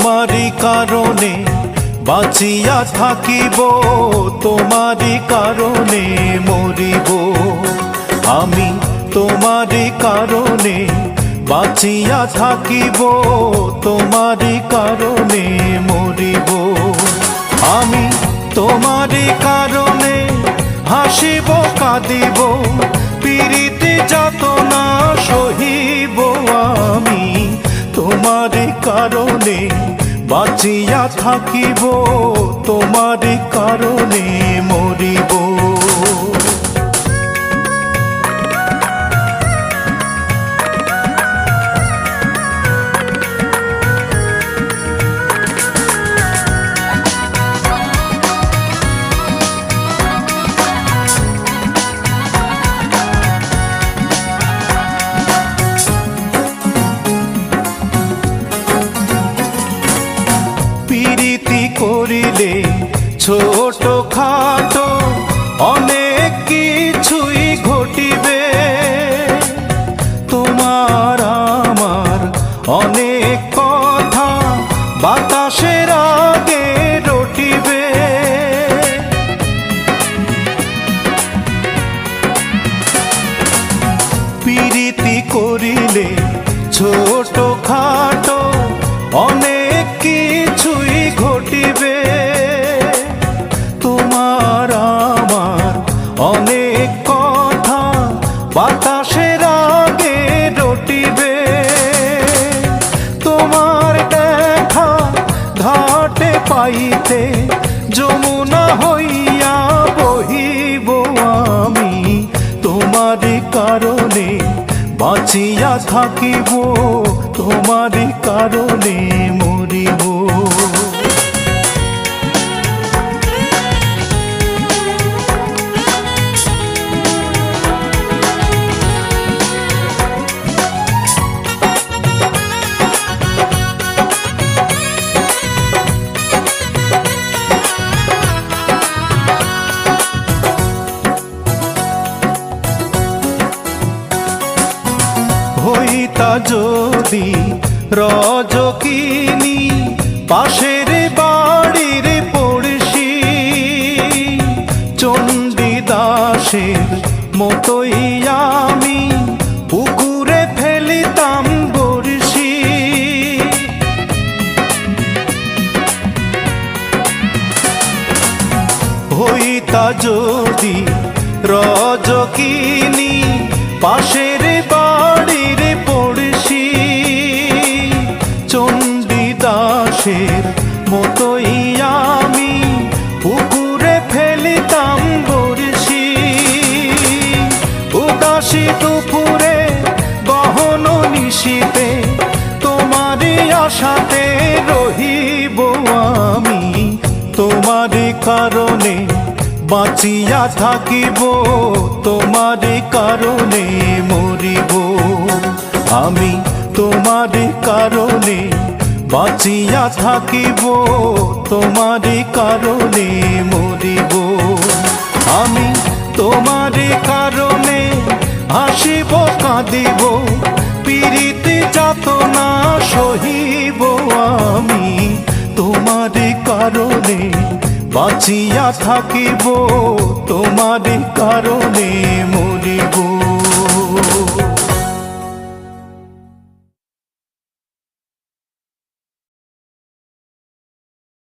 তোমারি কারণে বাঁচিয়া থাকিব, তোমারি কারণে মরিব। আমি তোমারি কারণে বাঁচিয়া থাকিব, তোমারি কারণে মরিব। আমি তোমারি কারণে হাসিব কাঁদিব, পীড়িতে যাতনা সহিব। আমি তোমারি কারণে বাঁচিয়া থাকিব, তোমারি কারণে মরিব। প্রীতি করিলে ছোট খাটো অনেক কিছুই ঘটিবে, তোমার আমার অনেক কথা বাতাসের আগে রটিবে। প্রীতি করিলে ছোট খাটো অনেক কিছুই ঘটিবে, তোমার আমার অনেক কথা বাতাসের আগে রটিবে। তোমার দেখা ঘাটে পাইতে যমুনা হইয়া বহিব। আমি তোমারি কারণে বাঁচিয়া থাকিব, তোমারি কারণে মরিব। হইতা যদি রজকিনী পাশের বাড়ির পড়শি, চণ্ডীদাসের মতোই আমি পুকুরে ফেলিতাম বড়শি। হইতা যদি রজকিনী পাশের বাড়ির পড়শি, চণ্ডীদাসের মতোই আমি পুকুরে ফেলিতাম বড়শি। উদাসী দুপুরে গহন নিশীতে তোমারি আশাতে রহিব। আমি তোমারি কারণে বাঁচিয়া থাকিব, তোমারি কারণে মরিব। আমি তোমারি কারণে বাঁচিয়া থাকিব, তোমারি কারণে মরিব। আমি তোমারি কারণে হাসিব কাঁদিব, পীড়িতে যাতনা সহিব। আমি তোমারি কারণে বাঁচিয়া থাকিব, তোমারি কারণে মরিব।